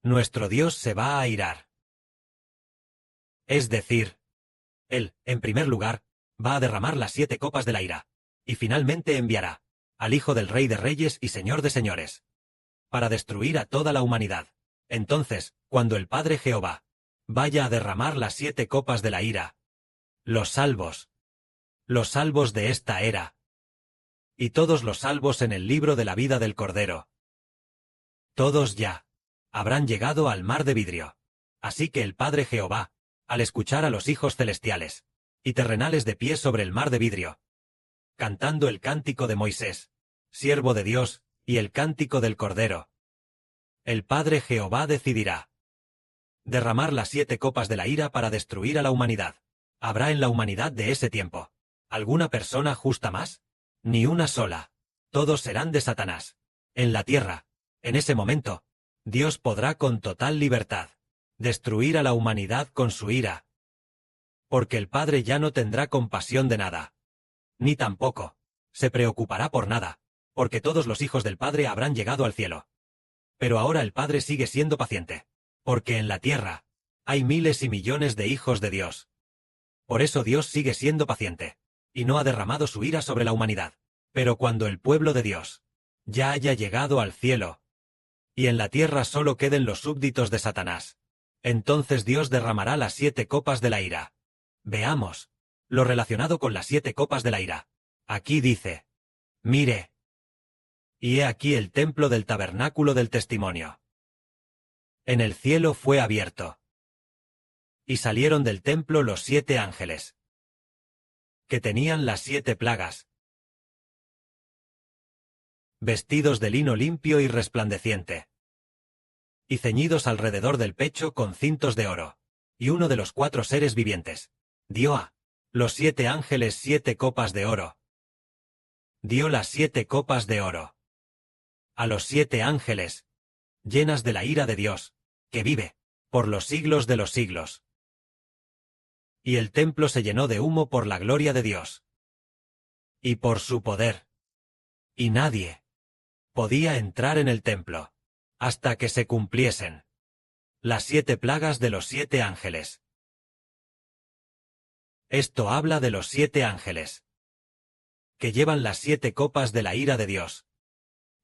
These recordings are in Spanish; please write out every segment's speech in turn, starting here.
nuestro Dios se va a airar. Es decir, Él, en primer lugar, va a derramar las 7 copas de la ira, y finalmente enviará al Hijo del Rey de Reyes y Señor de Señores, para destruir a toda la humanidad. Entonces, cuando el Padre Jehová vaya a derramar las 7 copas de la ira, los salvos de esta era, y todos los salvos en el libro de la vida del Cordero, todos ya habrán llegado al mar de vidrio. Así que el Padre Jehová, al escuchar a los hijos celestiales y terrenales de pie sobre el mar de vidrio, cantando el cántico de Moisés, siervo de Dios, y el cántico del Cordero, el Padre Jehová decidirá derramar las 7 copas de la ira para destruir a la humanidad. ¿Habrá en la humanidad de ese tiempo alguna persona justa más? Ni una sola. Todos serán de Satanás. En la tierra, en ese momento, Dios podrá con total libertad destruir a la humanidad con su ira, porque el Padre ya no tendrá compasión de nada, ni tampoco se preocupará por nada, porque todos los hijos del Padre habrán llegado al cielo. Pero ahora el Padre sigue siendo paciente, porque en la tierra hay miles y millones de hijos de Dios. Por eso Dios sigue siendo paciente, y no ha derramado su ira sobre la humanidad. Pero cuando el pueblo de Dios ya haya llegado al cielo, y en la tierra solo queden los súbditos de Satanás, entonces Dios derramará las 7 copas de la ira. Veamos lo relacionado con las 7 copas de la ira. Aquí dice: mire, y he aquí el templo del tabernáculo del testimonio. En el cielo fue abierto, y salieron del templo los 7 ángeles, que tenían las 7 plagas, vestidos de lino limpio y resplandeciente, y ceñidos alrededor del pecho con cintos de oro. Y uno de los 4 seres vivientes dio a los 7 ángeles 7 copas de oro. Dio las 7 copas de oro a los 7 ángeles, llenas de la ira de Dios, que vive por los siglos de los siglos. Y el templo se llenó de humo por la gloria de Dios y por su poder. Y nadie podía entrar en el templo hasta que se cumpliesen las 7 plagas de los 7 ángeles. Esto habla de los 7 ángeles, que llevan las 7 copas de la ira de Dios.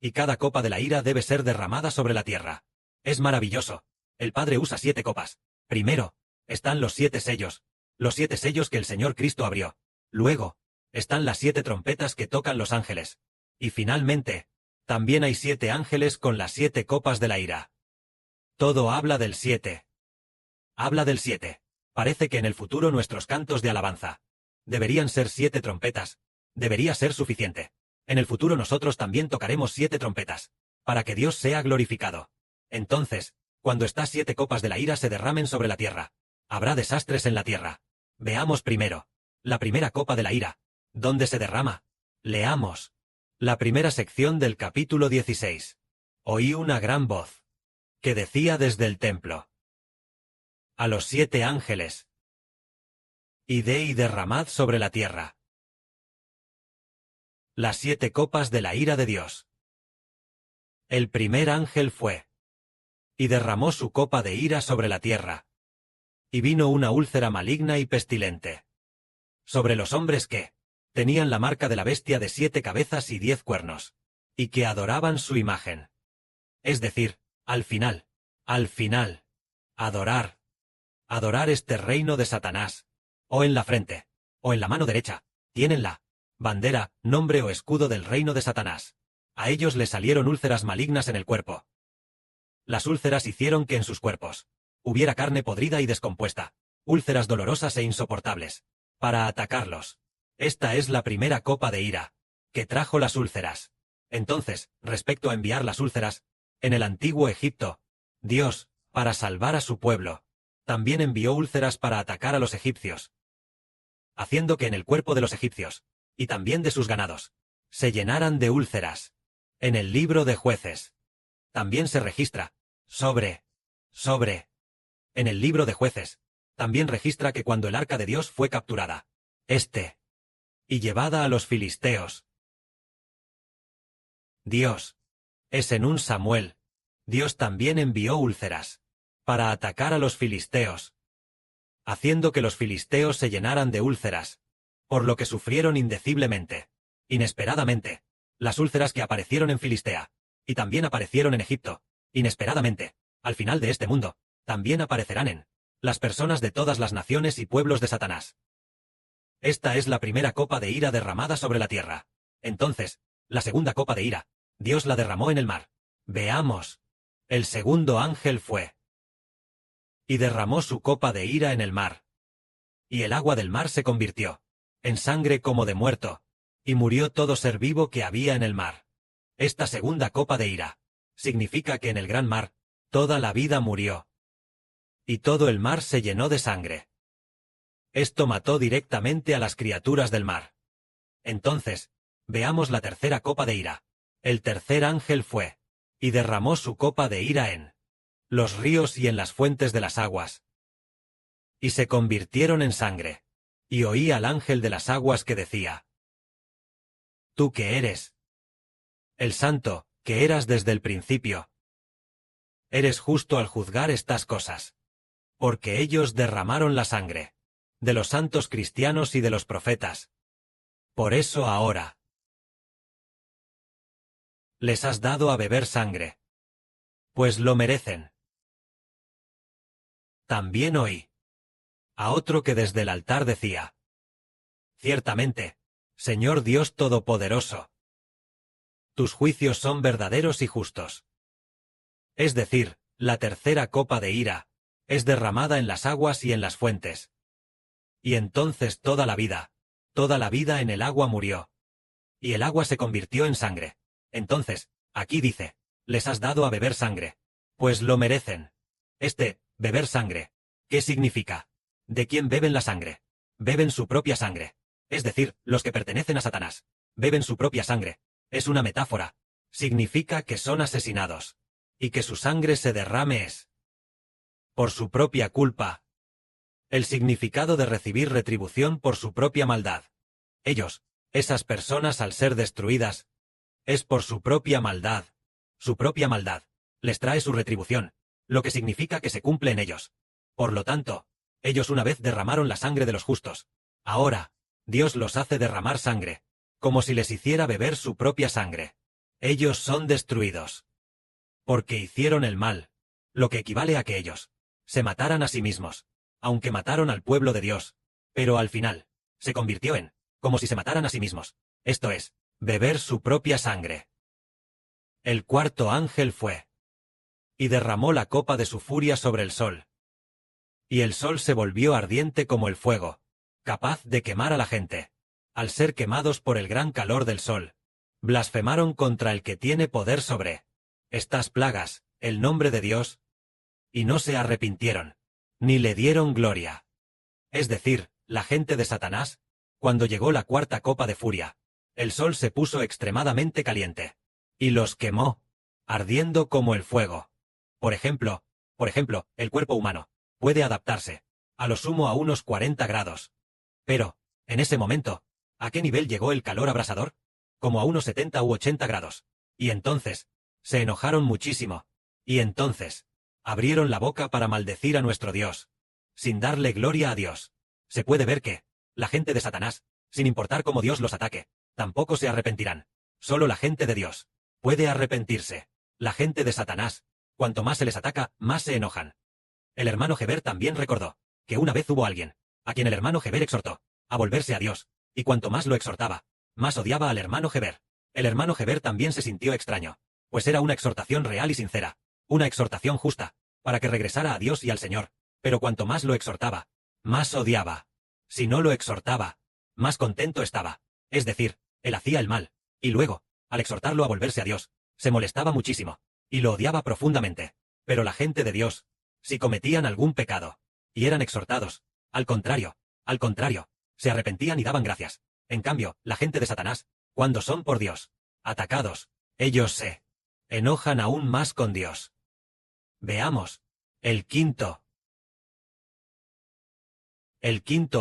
Y cada copa de la ira debe ser derramada sobre la tierra. Es maravilloso. El Padre usa 7 copas. Primero están los 7 sellos que el Señor Cristo abrió. Luego están las 7 trompetas que tocan los ángeles. Y finalmente, también hay 7 ángeles con las 7 copas de la ira. Todo habla del 7. Habla del 7. Parece que en el futuro nuestros cantos de alabanza deberían ser 7 trompetas. Debería ser suficiente. En el futuro nosotros también tocaremos 7 trompetas, para que Dios sea glorificado. Entonces, cuando estas 7 copas de la ira se derramen sobre la tierra, habrá desastres en la tierra. Veamos primero la primera copa de la ira. ¿Dónde se derrama? Leamos la primera sección del capítulo 16. Oí una gran voz que decía desde el templo a los 7 ángeles: id y derramad sobre la tierra las 7 copas de la ira de Dios. El primer ángel fue y derramó su copa de ira sobre la tierra. Y vino una úlcera maligna y pestilente sobre los hombres que tenían la marca de la bestia de 7 cabezas y 10 cuernos, y que adoraban su imagen. Es decir, al final, adorar este reino de Satanás, o en la frente, o en la mano derecha, tienen la bandera, nombre o escudo del reino de Satanás. A ellos les salieron úlceras malignas en el cuerpo. Las úlceras hicieron que en sus cuerpos hubiera carne podrida y descompuesta, úlceras dolorosas e insoportables, para atacarlos. Esta es la primera copa de ira que trajo las úlceras. Entonces, respecto a enviar las úlceras, en el antiguo Egipto, Dios, para salvar a su pueblo, también envió úlceras para atacar a los egipcios, haciendo que en el cuerpo de los egipcios, y también de sus ganados, se llenaran de úlceras. En el libro de Jueces también se registra en el libro de Jueces también registra que cuando el arca de Dios fue capturada, y llevada a los filisteos, Dios, es en un Samuel Dios también envió úlceras para atacar a los filisteos, haciendo que los filisteos se llenaran de úlceras, por lo que sufrieron indeciblemente, inesperadamente, las úlceras que aparecieron en Filistea, y también aparecieron en Egipto, inesperadamente, al final de este mundo, también aparecerán en las personas de todas las naciones y pueblos de Satanás. Esta es la primera copa de ira derramada sobre la tierra. Entonces, la segunda copa de ira, Dios la derramó en el mar. Veamos. El segundo ángel fue y derramó su copa de ira en el mar. Y el agua del mar se convirtió en sangre como de muerto, y murió todo ser vivo que había en el mar. Esta segunda copa de ira significa que en el gran mar, toda la vida murió. Y todo el mar se llenó de sangre. Esto mató directamente a las criaturas del mar. Entonces, veamos la tercera copa de ira. El tercer ángel fue y derramó su copa de ira en los ríos y en las fuentes de las aguas. Y se convirtieron en sangre. Y oí al ángel de las aguas que decía: Tú que eres el santo, que eras desde el principio, eres justo al juzgar estas cosas. Porque ellos derramaron la sangre de los santos cristianos y de los profetas. Por eso ahora les has dado a beber sangre, pues lo merecen. También oí a otro que desde el altar decía: Ciertamente, Señor Dios Todopoderoso, tus juicios son verdaderos y justos. Es decir, la tercera copa de ira es derramada en las aguas y en las fuentes. Y entonces toda la vida en el agua murió. Y el agua se convirtió en sangre. Entonces, aquí dice, les has dado a beber sangre, pues lo merecen. Beber sangre, ¿qué significa? ¿De quién beben la sangre? Beben su propia sangre. Es decir, los que pertenecen a Satanás, beben su propia sangre. Es una metáfora. Significa que son asesinados. Y que su sangre se derrame es por su propia culpa. El significado de recibir retribución por su propia maldad. Ellos, esas personas al ser destruidas, es por su propia maldad. Su propia maldad les trae su retribución, lo que significa que se cumple en ellos. Por lo tanto, ellos una vez derramaron la sangre de los justos. Ahora, Dios los hace derramar sangre, como si les hiciera beber su propia sangre. Ellos son destruidos porque hicieron el mal, lo que equivale a que ellos se mataran a sí mismos, aunque mataron al pueblo de Dios, pero al final, se convirtió en, como si se mataran a sí mismos, esto es, beber su propia sangre. El cuarto ángel fue y derramó la copa de su furia sobre el sol. Y el sol se volvió ardiente como el fuego, capaz de quemar a la gente. Al ser quemados por el gran calor del sol, blasfemaron contra el que tiene poder sobre estas plagas, el nombre de Dios, y no se arrepintieron, ni le dieron gloria. Es decir, la gente de Satanás, cuando llegó la cuarta copa de furia, el sol se puso extremadamente caliente, y los quemó, ardiendo como el fuego. Por ejemplo, el cuerpo humano puede adaptarse, a lo sumo a unos 40 grados. Pero, en ese momento, ¿a qué nivel llegó el calor abrasador? Como a unos 70 u 80 grados. Y entonces, se enojaron muchísimo. Y entonces, abrieron la boca para maldecir a nuestro Dios, sin darle gloria a Dios. Se puede ver que, la gente de Satanás, sin importar cómo Dios los ataque, tampoco se arrepentirán. Solo la gente de Dios puede arrepentirse. La gente de Satanás, cuanto más se les ataca, más se enojan. El hermano Heber también recordó que una vez hubo alguien a quien el hermano Heber exhortó a volverse a Dios, y cuanto más lo exhortaba, más odiaba al hermano Heber. El hermano Heber también se sintió extraño, pues era una exhortación real y sincera, una exhortación justa, para que regresara a Dios y al Señor, pero cuanto más lo exhortaba, más odiaba. Si no lo exhortaba, más contento estaba. Es decir, él hacía el mal, y luego, al exhortarlo a volverse a Dios, se molestaba muchísimo, y lo odiaba profundamente. Pero la gente de Dios, si cometían algún pecado, y eran exhortados, al contrario, se arrepentían y daban gracias. En cambio, la gente de Satanás, cuando son por Dios atacados, ellos se enojan aún más con Dios. Veamos, el quinto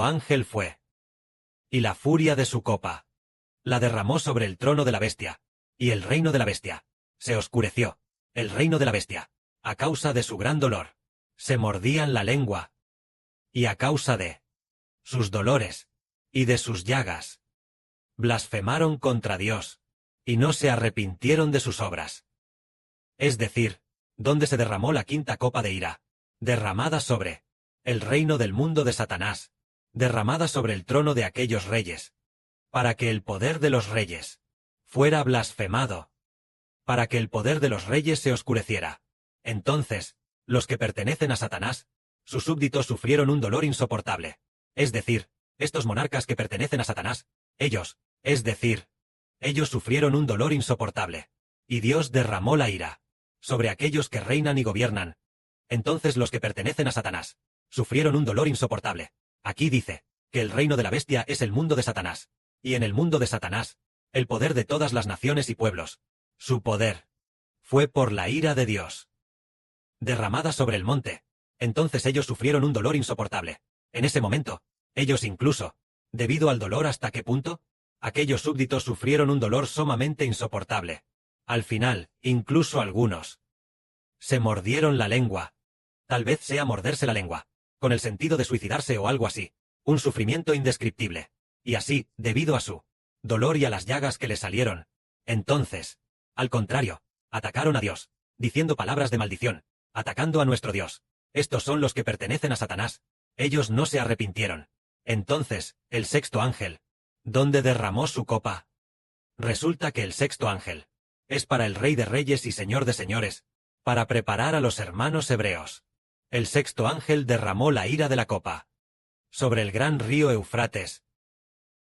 ángel fue y la furia de su copa la derramó sobre el trono de la bestia, y el reino de la bestia se oscureció, el reino de la bestia. A causa de su gran dolor, se mordían la lengua. Y a causa de sus dolores y de sus llagas, blasfemaron contra Dios, y no se arrepintieron de sus obras. Es decir, donde se derramó la quinta copa de ira, derramada sobre el reino del mundo de Satanás, derramada sobre el trono de aquellos reyes, para que el poder de los reyes fuera blasfemado, para que el poder de los reyes se oscureciera. Entonces, los que pertenecen a Satanás, sus súbditos sufrieron un dolor insoportable. Es decir, estos monarcas que pertenecen a Satanás, ellos sufrieron un dolor insoportable. Y Dios derramó la ira sobre aquellos que reinan y gobiernan. Entonces los que pertenecen a Satanás sufrieron un dolor insoportable. Aquí dice que el reino de la bestia es el mundo de Satanás, y en el mundo de Satanás, el poder de todas las naciones y pueblos, su poder, fue por la ira de Dios derramada sobre el monte. Entonces ellos sufrieron un dolor insoportable. En ese momento, ellos incluso, debido al dolor hasta qué punto, aquellos súbditos sufrieron un dolor sumamente insoportable. Al final, incluso algunos se mordieron la lengua. Tal vez sea morderse la lengua, con el sentido de suicidarse o algo así. Un sufrimiento indescriptible. Y así, debido a su dolor y a las llagas que le salieron. Entonces, al contrario, atacaron a Dios, diciendo palabras de maldición, atacando a nuestro Dios. Estos son los que pertenecen a Satanás. Ellos no se arrepintieron. Entonces, el sexto ángel, ¿dónde derramó su copa? Resulta que el sexto ángel es para el Rey de Reyes y Señor de Señores, para preparar a los hermanos hebreos. El sexto ángel derramó la ira de la copa sobre el gran río Eufrates,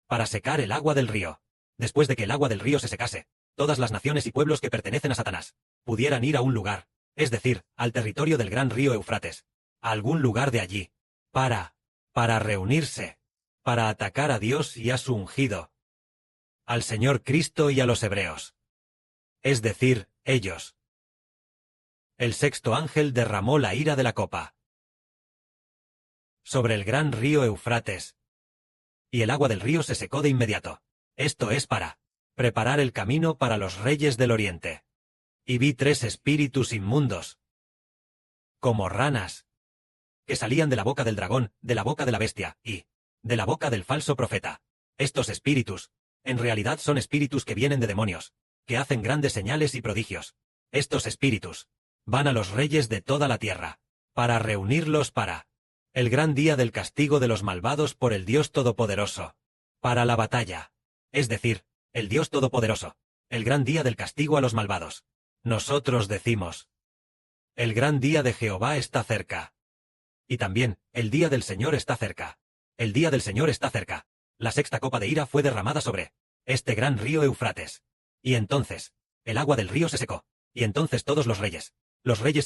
para secar el agua del río. Después de que el agua del río se secase, todas las naciones y pueblos que pertenecen a Satanás pudieran ir a un lugar, es decir, al territorio del gran río Eufrates, a algún lugar de allí, para reunirse, para atacar a Dios y a su ungido, al Señor Cristo y a los hebreos. Es decir, ellos. El sexto ángel derramó la ira de la copa sobre el gran río Eufrates, y el agua del río se secó de inmediato. Esto es para preparar el camino para los reyes del oriente. Y vi 3 espíritus inmundos, como ranas, que salían de la boca del dragón, de la boca de la bestia, y de la boca del falso profeta. Estos espíritus, en realidad son espíritus que vienen de demonios, que hacen grandes señales y prodigios. Estos espíritus van a los reyes de toda la tierra, para reunirlos para el gran día del castigo de los malvados por el Dios Todopoderoso, para la batalla, es decir, el Dios Todopoderoso, el gran día del castigo a los malvados. Nosotros decimos, el gran día de Jehová está cerca. Y también, el día del Señor está cerca. El día del Señor está cerca. La sexta copa de ira fue derramada sobre este gran río Eufrates. Y entonces, el agua del río se secó. Y entonces todos los reyes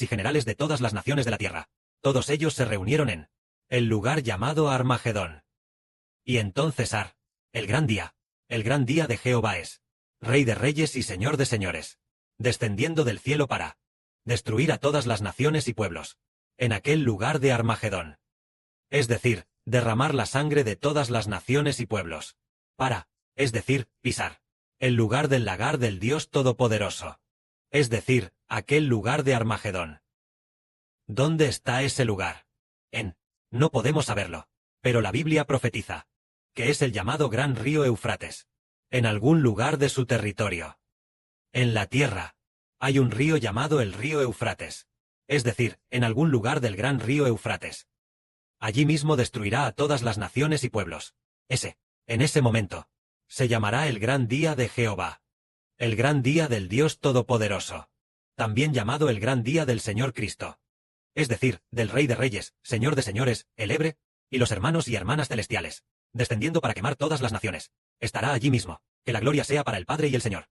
y generales de todas las naciones de la tierra, todos ellos se reunieron en el lugar llamado Armagedón. Y entonces el gran día de Jehová es Rey de reyes y Señor de señores, descendiendo del cielo para destruir a todas las naciones y pueblos, en aquel lugar de Armagedón. Es decir, derramar la sangre de todas las naciones y pueblos, es decir, pisar el lugar del lagar del Dios Todopoderoso. Es decir, aquel lugar de Armagedón. ¿Dónde está ese lugar? No podemos saberlo, pero la Biblia profetiza que es el llamado gran río Eufrates, en algún lugar de su territorio. En la tierra hay un río llamado el río Eufrates, es decir, en algún lugar del gran río Eufrates. Allí mismo destruirá a todas las naciones y pueblos. En ese momento, se llamará el gran día de Jehová, el gran día del Dios Todopoderoso, también llamado el gran día del Señor Cristo, es decir, del Rey de Reyes, Señor de Señores, el Hebre, y los hermanos y hermanas celestiales, descendiendo para quemar todas las naciones. Estará allí mismo. Que la gloria sea para el Padre y el Señor.